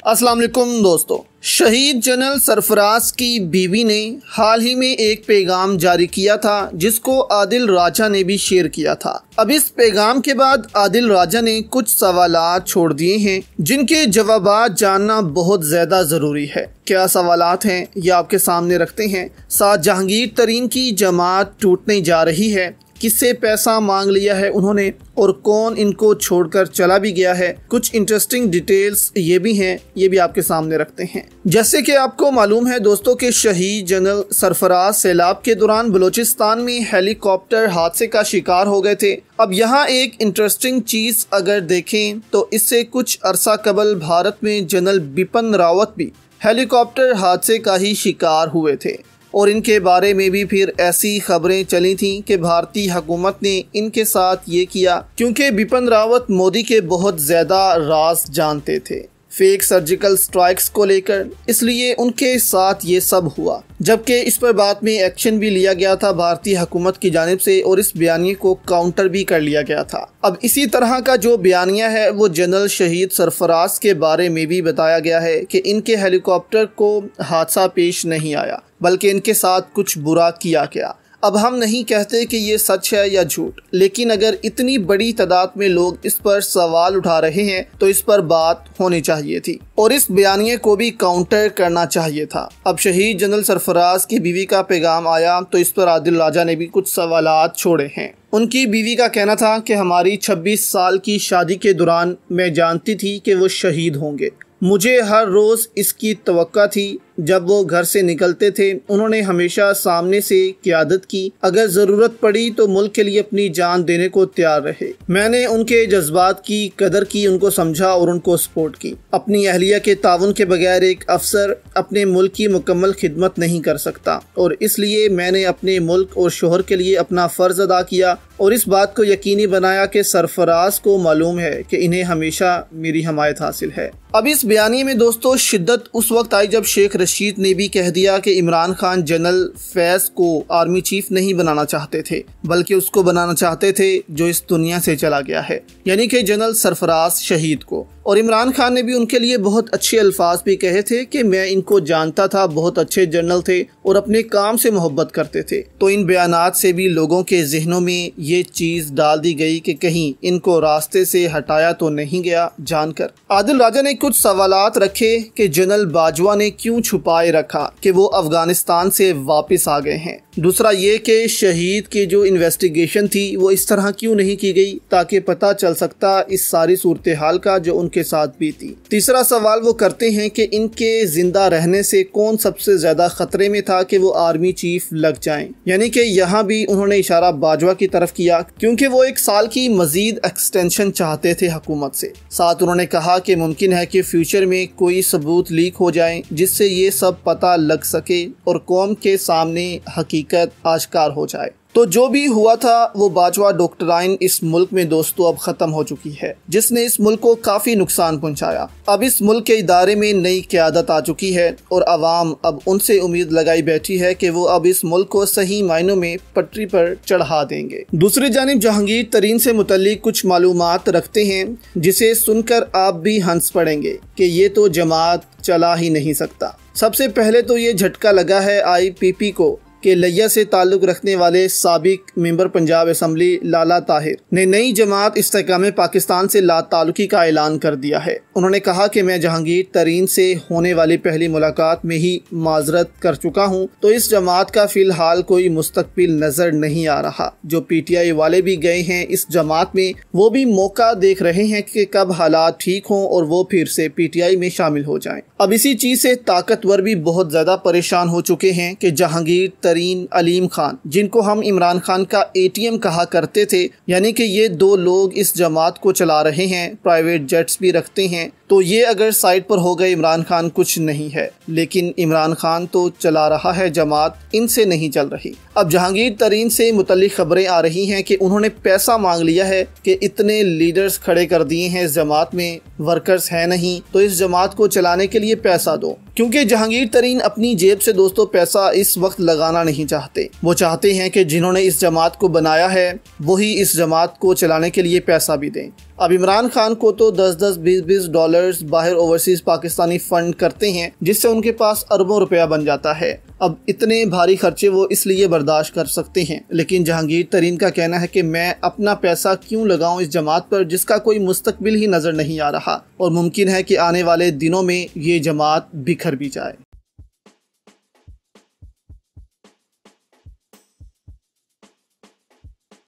अस्सलाम वालेकुम दोस्तों, शहीद जनरल सरफराज की बीवी ने हाल ही में एक पैगाम जारी किया था जिसको आदिल राजा ने भी शेयर किया था। अब इस पैगाम के बाद आदिल राजा ने कुछ सवालात छोड़ दिए हैं जिनके जवाबात जानना बहुत ज़्यादा ज़रूरी है। क्या सवालात हैं ये आपके सामने रखते हैं। साथ जहांगीर तरीन की जमात टूटने जा रही है, किससे पैसा मांग लिया है उन्होंने और कौन इनको छोड़कर चला भी गया है। कुछ इंटरेस्टिंग डिटेल्स ये भी हैं, ये भी आपके सामने रखते हैं। जैसे कि आपको मालूम है दोस्तों कि शहीद जनरल सरफराज सैलाब के दौरान बलूचिस्तान में हेलीकॉप्टर हादसे का शिकार हो गए थे। अब यहाँ एक इंटरेस्टिंग चीज़ अगर देखें तो इससे कुछ अरसा कबल भारत में जनरल बिपिन रावत भी हेलीकॉप्टर हादसे का ही शिकार हुए थे और इनके बारे में भी फिर ऐसी खबरें चली थीं कि भारतीय हुकूमत ने इनके साथ ये किया क्योंकि बिपिन रावत मोदी के बहुत ज़्यादा राज जानते थे फेक सर्जिकल स्ट्राइक्स को लेकर, इसलिए उनके साथ ये सब हुआ। जबकि इस पर बाद में एक्शन भी लिया गया था भारतीय हुकूमत की जानिब से और इस बयानिए को काउंटर भी कर लिया गया था। अब इसी तरह का जो बयानिया है वो जनरल शहीद सरफराज के बारे में भी बताया गया है कि इनके हेलीकॉप्टर को हादसा पेश नहीं आया बल्कि इनके साथ कुछ बुरा किया गया। अब हम नहीं कहते कि ये सच है या झूठ, लेकिन अगर इतनी बड़ी तादाद में लोग इस पर सवाल उठा रहे हैं तो इस पर बात होनी चाहिए थी और इस बयानिए को भी काउंटर करना चाहिए था। अब शहीद जनरल सरफराज की बीवी का पैगाम आया तो इस पर आदिल राजा ने भी कुछ सवालात छोड़े हैं। उनकी बीवी का कहना था कि हमारी 26 साल की शादी के दौरान मैं जानती थी कि वो शहीद होंगे। मुझे हर रोज़ इसकी तवक्का थी। जब वो घर से निकलते थे उन्होंने हमेशा सामने से क़यादत की, अगर ज़रूरत पड़ी तो मुल्क के लिए अपनी जान देने को तैयार रहे। मैंने उनके जज्बात की कदर की, उनको समझा और उनको सपोर्ट की। अपनी अहलिया के ताउन के बगैर एक अफसर अपने मुल्क की मुकम्मल खिदमत नहीं कर सकता और इसलिए मैंने अपने मुल्क और शोहर के लिए अपना फ़र्ज़ अदा किया और इस बात को यकीनी बनाया कि सरफराज को मालूम है कि इन्हें हमेशा मेरी हमायत हासिल है। अब इस बयानी में दोस्तों शिद्दत उस वक्त आई जब शेख रशीद ने भी कह दिया कि इमरान खान जनरल फैज को आर्मी चीफ नहीं बनाना चाहते थे बल्कि उसको बनाना चाहते थे जो इस दुनिया से चला गया है, यानी कि जनरल सरफराज शहीद को। और इमरान खान ने भी उनके लिए बहुत अच्छे अल्फाज भी कहे थे कि मैं इनको जानता था, बहुत अच्छे जनरल थे और अपने काम से मोहब्बत करते थे। तो इन बयानात से भी लोगों के जहनों में ये चीज़ डाल दी गई कि कहीं इनको रास्ते से हटाया तो नहीं गया जानकर। आदिल राजा ने कुछ सवालात रखे कि जनरल बाजवा ने क्यों छुपाए रखा कि वो अफगानिस्तान से वापस आ गए हैं। दूसरा ये कि शहीद की जो इन्वेस्टिगेशन थी वो इस तरह क्यों नहीं की गई ताकि पता चल सकता इस सारी सूरत हाल का जो उनके साथ भी थी। तीसरा सवाल वो करते हैं कि इनके जिंदा रहने से कौन सबसे ज्यादा खतरे में था कि वो आर्मी चीफ लग जाएं, यानी कि यहाँ भी उन्होंने इशारा बाजवा की तरफ किया क्योंकि वो 1 साल की मजीद एक्सटेंशन चाहते थे हुकूमत से। साथ उन्होंने कहा कि मुमकिन है कि फ्यूचर में कोई सबूत लीक हो जाए जिससे ये सब पता लग सके और कौम के सामने हकीकत आश्कार हो जाए। तो जो भी हुआ था वो बाजवा डॉक्टराइन इस मुल्क में दोस्तों अब ख़त्म हो चुकी है, जिसने इस मुल्क को काफ़ी नुकसान पहुंचाया। अब इस मुल्क के इदारे में नई क़यादत आ चुकी है और आवाम अब उनसे उम्मीद लगाई बैठी है कि वो अब इस मुल्क को सही मायनों में पटरी पर चढ़ा देंगे। दूसरी जानिब जहांगीर तरीन से मुतल्लिक कुछ मालूमात रखते हैं जिसे सुनकर आप भी हंस पड़ेंगे कि ये तो जमात चला ही नहीं सकता। सबसे पहले तो ये झटका लगा है IPP को कि लिया से ताल्लुक़ रखने वाले साबिक मेंबर पंजाब असम्बली लाला ताहिर ने नई जमात इस्तेहकाम पाकिस्तान से लाताल्लुकी का ऐलान कर दिया है। उन्होंने कहा कि मैं जहांगीर तरीन से होने वाली पहली मुलाकात में ही माजरत कर चुका हूं, तो इस जमात का फ़िलहाल कोई मुस्तकबिल नज़र नहीं आ रहा। जो PTI वाले भी गए हैं इस जमात में वो भी मौका देख रहे हैं कि कब हालात ठीक हों और वो फिर से PTI में शामिल हो जाएं। अब इसी चीज़ से ताकतवर भी बहुत ज़्यादा परेशान हो चुके हैं कि जहांगीर तरीन, अलीम खान, जिनको हम इमरान खान का ATM कहा करते थे, यानी कि ये 2 लोग इस जमात को चला रहे हैं, प्राइवेट जेट्स भी रखते हैं। तो ये अगर साइड पर हो गए इमरान खान कुछ नहीं है, लेकिन इमरान खान तो चला रहा है जमात, इनसे नहीं चल रही। अब जहांगीर तरीन से मुतल्लिक खबरें आ रही हैं कि उन्होंने पैसा मांग लिया है कि इतने लीडर्स खड़े कर दिए हैं इस जमात में, वर्कर्स हैं नहीं तो इस जमात को चलाने के लिए पैसा दो। क्योंकि जहांगीर तरीन अपनी जेब से दोस्तों पैसा इस वक्त लगाना नहीं चाहते। वो चाहते हैं कि जिन्होंने इस जमात को बनाया है वही इस जमात को चलाने के लिए पैसा भी दें। अब इमरान खान को तो 10-10, 20-20 डॉलर्स बाहर ओवरसीज पाकिस्तानी फंड करते हैं, जिससे उनके पास अरबों रुपया बन जाता है। अब इतने भारी खर्चे वो इसलिए बर्दाश्त कर सकते हैं, लेकिन जहांगीर तरीन का कहना है कि मैं अपना पैसा क्यों लगाऊं इस जमात पर जिसका कोई मुस्तकबिल ही नजर नहीं आ रहा, और मुमकिन है कि आने वाले दिनों में ये जमात बिखर भी जाए।